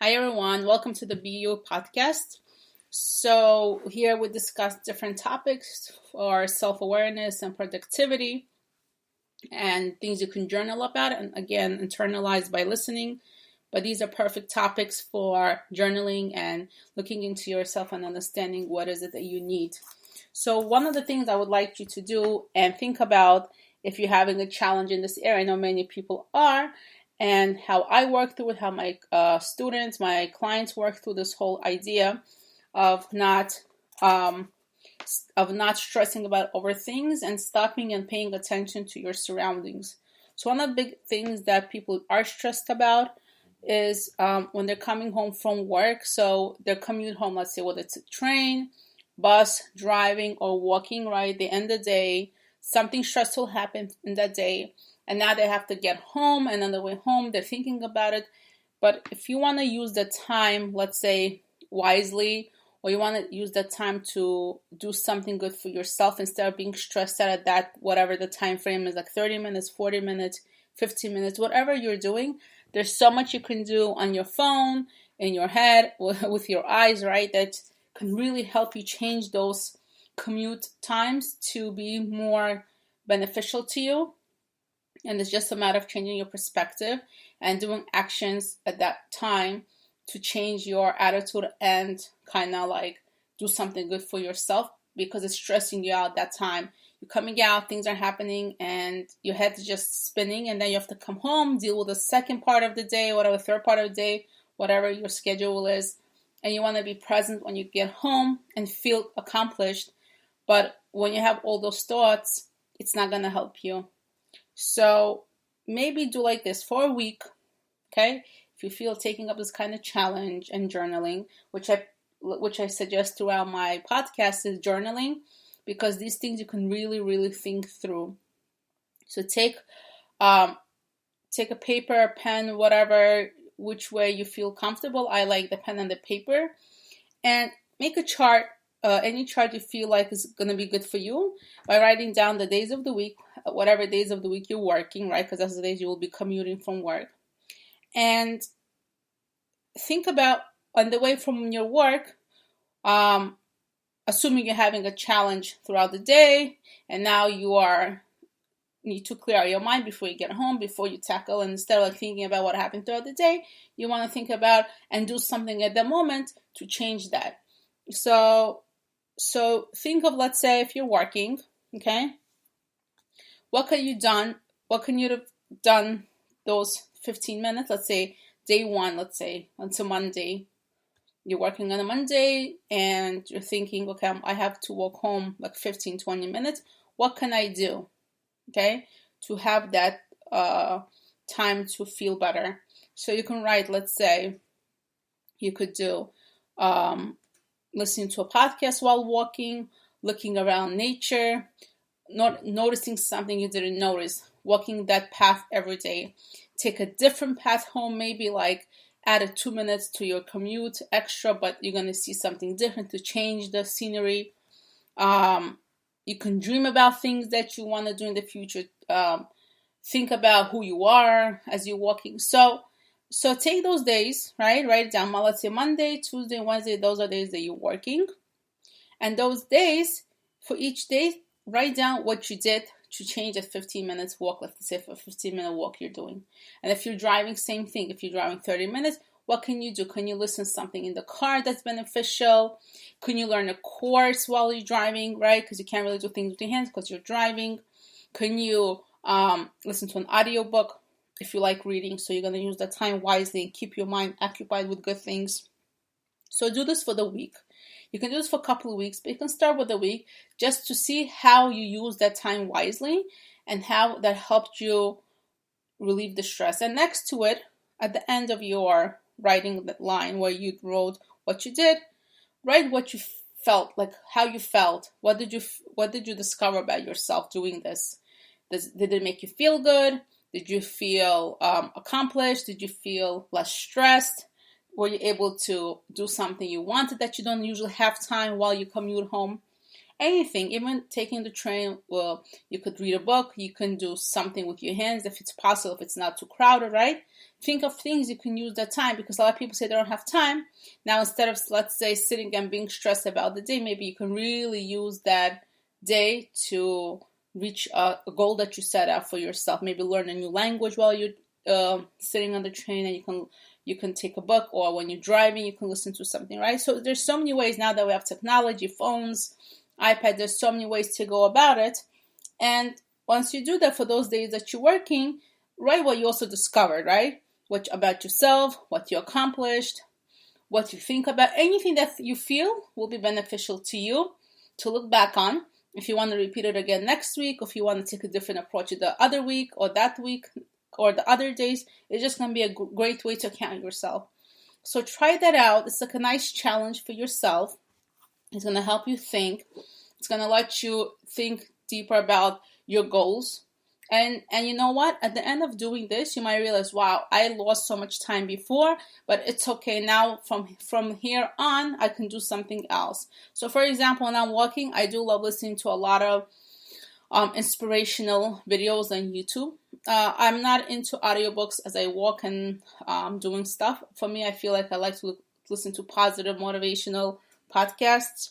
Hi everyone, welcome to the BU podcast. So here we discuss different topics for self-awareness and productivity and things you can journal about and again internalize by listening. But these are perfect topics for journaling and looking into yourself and understanding what is it that you need. So one of the things I would like you to do and think about if you're having a challenge in this area, I know many people are, and how I work through it, how my students, my clients work through this whole idea of not stressing about over things and stopping and paying attention to your surroundings. So one of the big things that people are stressed about is when they're coming home from work. So their commute home, let's say whether it's a train, bus, driving, or walking, right? They end the day, something stressful happened in that day, and now they have to get home, and on the way home, they're thinking about it. But if you want to use the time, let's say, wisely, or you want to use that time to do something good for yourself instead of being stressed out at that, whatever the time frame is, like 30 minutes, 40 minutes, 15 minutes, whatever you're doing, there's so much you can do on your phone, in your head, with your eyes, right, that can really help you change those commute times to be more beneficial to you. And it's just a matter of changing your perspective and doing actions at that time to change your attitude and kind of like do something good for yourself because it's stressing you out that time. You're coming out, things are happening, and your head is just spinning, and then you have to come home, deal with the second part of the day, whatever, third part of the day, whatever your schedule is, and you want to be present when you get home and feel accomplished. But when you have all those thoughts, it's not going to help you. So maybe do like this for a week, okay? If you feel taking up this kind of challenge and journaling, which I suggest throughout my podcast is journaling, because these things you can really, really think through. So take a paper, pen, whatever, which way you feel comfortable. I like the pen and the paper, and make a chart. Any chart you feel like is going to be good for you by writing down the days of the week, whatever days of the week you're working, right? Because that's the days you will be commuting from work. And think about on the way from your work, assuming you're having a challenge throughout the day, and now you need to clear out your mind before you get home, before you tackle, and instead of like thinking about what happened throughout the day, you want to think about and do something at the moment to change that. So think of, let's say, if you're working, okay, what could you have done those 15 minutes? Let's say day one, let's say it's a Monday. You're working on a Monday and you're thinking, okay, I have to walk home like 15, 20 minutes. What can I do, okay, to have that time to feel better? So you can write, let's say, you could do listening to a podcast while walking, looking around nature, not noticing something you didn't notice, walking that path every day. Take a different path home, maybe like add 2 minutes to your commute extra, but you're going to see something different to change the scenery. You can dream about things that you want to do in the future. Think about who you are as you're walking. So take those days, right? Write it down. Let's say Monday, Tuesday, Wednesday, those are days that you're working. And those days, for each day, write down what you did to change a 15 minutes walk. Let's say for a 15-minute walk you're doing. And if you're driving, same thing. If you're driving 30 minutes, what can you do? Can you listen to something in the car that's beneficial? Can you learn a course while you're driving, right? Because you can't really do things with your hands because you're driving. Can you listen to an audiobook? If you like reading, so you're going to use that time wisely and keep your mind occupied with good things. So do this for the week. You can do this for a couple of weeks, but you can start with a week just to see how you use that time wisely and how that helped you relieve the stress. And next to it, at the end of your writing that line where you wrote what you did, write what you felt, like how you felt. What did you discover about yourself doing this? Did it make you feel good? Did you feel accomplished? Did you feel less stressed? Were you able to do something you wanted that you don't usually have time while you commute home? anything, even taking the train. Well, you could read a book, you can do something with your hands if it's possible, if it's not too crowded, right? Think of things you can use that time, because a lot of people say they don't have time. Now, instead of, let's say, sitting and being stressed about the day, maybe you can really use that day to reach a goal that you set out for yourself. Maybe learn a new language while you're sitting on the train, and you can take a book, or when you're driving, you can listen to something, right? So there's so many ways now that we have technology, phones, iPad, there's so many ways to go about it. And once you do that for those days that you're working, write what you also discovered, right? What about yourself, what you accomplished, what you think about, anything that you feel will be beneficial to you to look back on. If you want to repeat it again next week, or if you want to take a different approach the other week, or that week, or the other days, it's just going to be a great way to count yourself. So try that out. It's like a nice challenge for yourself. It's going to help you think. It's going to let you think deeper about your goals. And you know what? At the end of doing this, you might realize, wow, I lost so much time before, but it's okay now. From here on, I can do something else. So for example, when I'm walking, I do love listening to a lot of inspirational videos on YouTube. I'm not into audiobooks as I walk and doing stuff. For me, I feel like I like to listen to positive, motivational podcasts,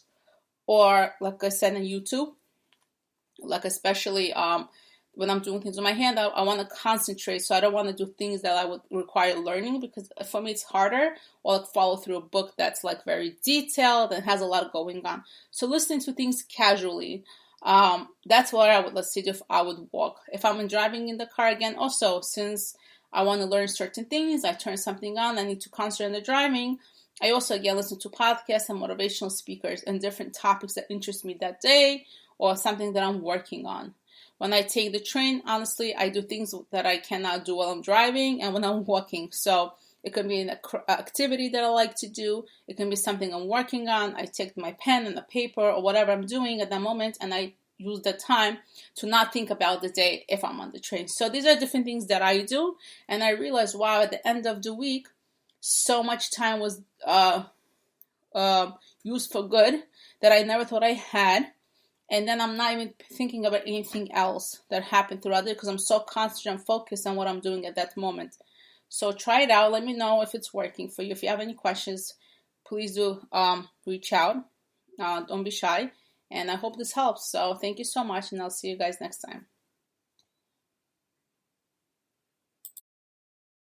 or like I said, on YouTube, like especially when I'm doing things with my hand, I want to concentrate. So I don't want to do things that I would require learning, because for me it's harder, or like follow through a book that's like very detailed and has a lot going on. So listening to things casually, that's what I would, let's see, if I would walk. If I'm driving in the car, again, also, since I want to learn certain things, I turn something on, I need to concentrate on the driving. I also, again, listen to podcasts and motivational speakers and different topics that interest me that day, or something that I'm working on. When I take the train, honestly, I do things that I cannot do while I'm driving and when I'm walking. So it could be an activity that I like to do. It can be something I'm working on. I take my pen and the paper or whatever I'm doing at that moment, and I use the time to not think about the day if I'm on the train. So these are different things that I do. And I realized, wow, at the end of the week, so much time was used for good that I never thought I had. And then I'm not even thinking about anything else that happened throughout it, because I'm so concentrated and focused on what I'm doing at that moment. So try it out. Let me know if it's working for you. If you have any questions, please do reach out. Don't be shy. And I hope this helps. So thank you so much, and I'll see you guys next time.